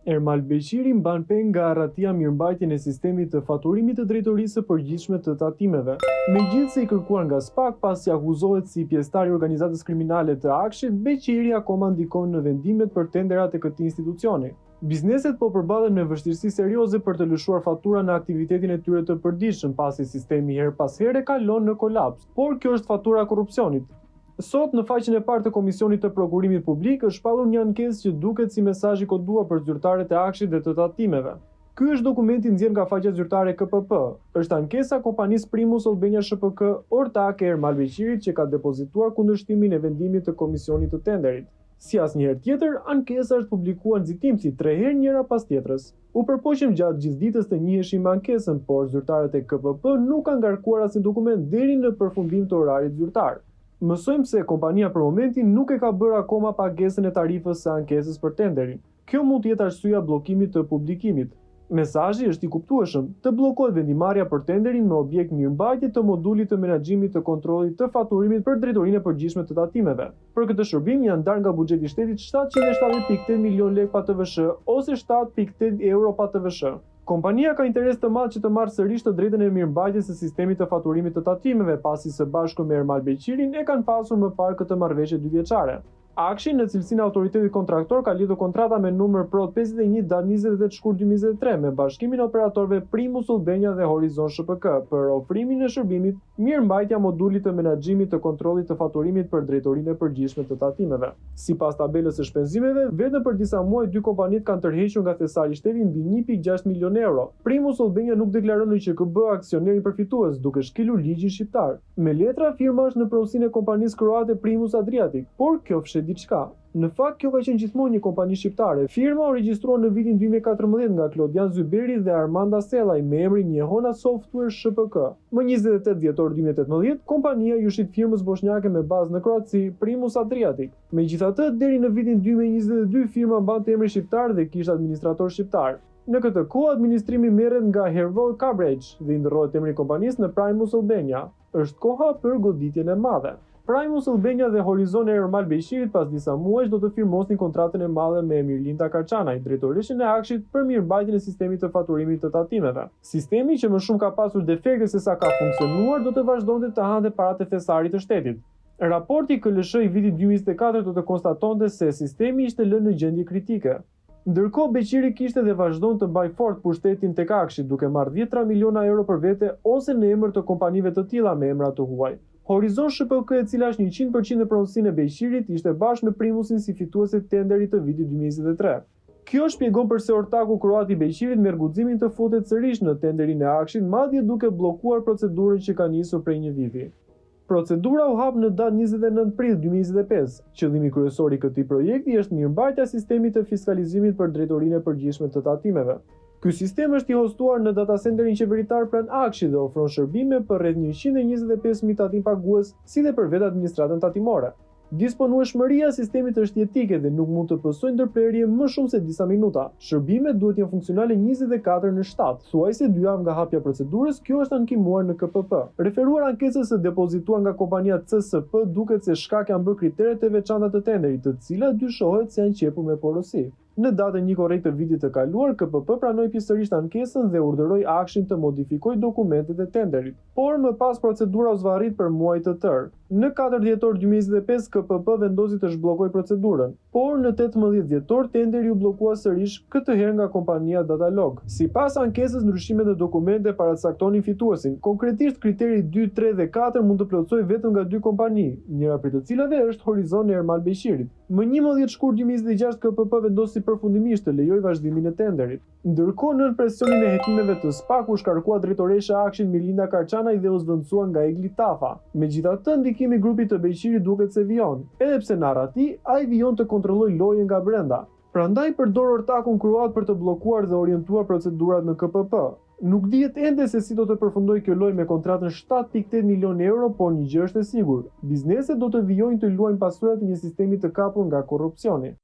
Ermal Beqiri mban peng nga arratia mirëmbajtjen e sistemit të faturimit të drejtorisë së përgjithshme të tatimeve. Megjithse i kërkuar nga SPAK pasi akuzohet si pjesëtar i organizatës kriminale të Akshit, Beqiri akoma ndikon në vendimet për tenderat e këtij institucioni. Bizneset po përballen me vështirësi serioze për të lëshuar fatura në aktivitetin e tyre të përditshëm, pasi sistemi her pas here kalon në kolaps. Por kjo është fatura e korrupsionit. Sot, në faqen e parë të Komisionit të Prokurimit Publik, është shpallur një ankesë që duket si mesazh i koduar për zyrtarët e Akshit dhe të tatimeve. Ky është dokumenti nxjerrë nga faqja zyrtare e KPP. Është ankesa e kompanisë Primus Albania SHPK, ortak e Ermal Beqirit, që ka depozituar kundërshtimin e vendimit të komisionit të tenderit. Si asnjëherë tjetër, ankesa është publikuar nxitimsi 3 herë njëra pas tjetrës. U përpoqëm gjatë gjithë ditës të njiheshim me ankesën, por zyrtarët e KPP nuk kanë ngarkuar asnjë dokument deri në përfundim të orarit zyrtar. Mësojmë se kompania për momentin nuk e ka bërë akoma pagesën e tarifës së ankesës për tenderin. Kjo mund të jetë arsyeja bllokimit të publikimit. Mesazhi është i kuptueshëm, të bllokohet vendimarrja për tenderin me objekt mirëmbajtje të modulit të menaxhimit të kontrollit të faturimit për drejtorinë e përgjithshme të tatimeve. Për këtë shërbim janë ndarë nga buxheti i shtetit 770.8 milion lekë pa TVSH ose 7.8 euro pa TVSH. Kompania ka interes të madh që të marrë sërish të drejtën e mirëmbajtjes së sistemit të faturimit të tatimeve, pasi së bashku me Ermal Beqirin e kanë pasur më parë këtë marrëveshje 2-vjeçare. Akshi në cilësinë e autoritetit kontraktor ka lidhur kontrata me numër prod 51 datë 28 shkurt 2023 me bashkimin e operatorëve Primus Albania dhe Horizon SHPK për ofrimin e shërbimit mirëmbajtja modulit të menaxhimit të kontrollit të faturimit për drejtorinë e përgjithshme të tatimeve. Sipas tabelës së shpenzimeve, vetëm për disa muaj dy kompanitë kanë tërhequr nga thesari i shtetit mbi 1.6 milion euro. Primus Albania nuk deklaron në QKB aksioneri përfitues, duke shkelur ligjin shqiptar. Me letra, firma është në pronësinë e kompanisë kroate Primus Adriatic, por kjo diçka. Në fakt, kjo ka qenë gjithmonë një kompani shqiptare. Firma u regjistruar në vitin 2014 nga Klodian Zyberi dhe Armanda Sellaj me emrin Njehona Software SHPK. Më 28 dhjetor 2018, kompania ju shit firmës bosnjake me bazë në Kroaci, Primus Adriatic. Megjithatë, deri në vitin 2022 firma mbante emrin shqiptar dhe kishte administrator shqiptar. Në këtë kohë administrimi merret nga Hervol Cambridge dhe i ndërrohet emri i kompanisë në Primus Albania. Është koha për goditjen e madhe. Primus Albania dhe Horizon e Ermal Beqirit pas disa muajsh do të firmosnin kontratën e madhe me Mirlinda Karçanaj, drejtoreshën e Akshit për mirëmbajtjen e sistemit të faturimit të tatimeve. Sistemi që më shumë ka pasur defekte se sa ka funksionuar do të vazhdonte të hante paratë e thesarit të shtetit. Raporti KLSH i vitit 2024 do të konstatonte se sistemi ishte lënë në gjendje kritike. Ndërkohë Beqiri kishte dhe vazhdon të mbajë fort pushtetin tek Akshi, duke marrë 10 miliona euro për vete ose në emër të kompanive të tilla me emra të huaj. Horizon SHPK, e cila është 100% në pronësinë e Beqirit, ishte bashkë me Primusin si fituese të tenderit të vitit 2023. Kjo shpjegon pse ortaku kroat i Beqirit merr guximin të futet sërish në tenderin e Akshit, madje duke bllokuar procedurën që ka nisur prej një viti. Procedura u hap në datë 29 prill 2025. Qëllimi kryesor i këtij projekti është mirëmbajtja e sistemit të fiskalizimit për drejtorinë e përgjithshme të tatimeve. Ky sistem është i hostuar në data centerin qeveritar pranë Akshit dhe ofron shërbime për rreth 125.000 tatim pagues, si dhe për vetë administratën tatimore. Disponueshmëria e sistemit është jetike dhe nuk mund të pësojë ndërprerje më shumë se disa minuta. Shërbimet duhet të jenë funksionale 24/7. Thuajse 2 javë nga hapja procedurës, kjo është ankimuar në KPP. Referuar ankesës së depozituar nga kompania CSP, duket se shkak janë bërë kriteret e veçanta të tenderit, të cilat dyshohet se janë qepur me porosi. Në datën 1 korrekt të vitit të kaluar, KPP pranoi pjesërisht ankesën dhe urdhëroi Akshin të modifikojë dokumentet e tenderit, por më pas procedura u zvarrit për muaj të tërë. Në 4 dhjetor 2025 KPP vendosi të zhbllokojë procedurën, por në 18 dhjetor tenderi u bllokua sërish, këtë herë nga kompania Datalog. Sipas ankesës, ndryshimet në dokumente paracaktonin fituesin. Konkretisht, kriteri 2, 3 dhe 4 mund të plotësojë vetëm nga 2 kompani, njëra prej të cilave është Horizon e Ermal Beqirit. Më 11 shkurt 2026 KPP vendosi përfundimisht të lejojë vazhdimin e tenderit. Ndërkohë, nën presionin e hetimeve të SPAK u shkarkua drejtoresha e Akshit Mirlinda Karçanaj dhe u zvendësua nga Egli Tafa. Megjithatë, ndikimi i grupit të Beqirit duket se vijon, edhe pse në arrati ai vijon të kontrollojë lojën nga brenda. Prandaj përdor ortakun kroat për të bllokuar dhe orientuar procedurat në KPP. Nuk dihet ende se si do të përfundojë kjo lojë me kontratën 7.8 milion euro, por një gjë është e sigurt: bizneset do të vijojnë të luajnë pasurat e një sistemi të kapur nga korrupsioni.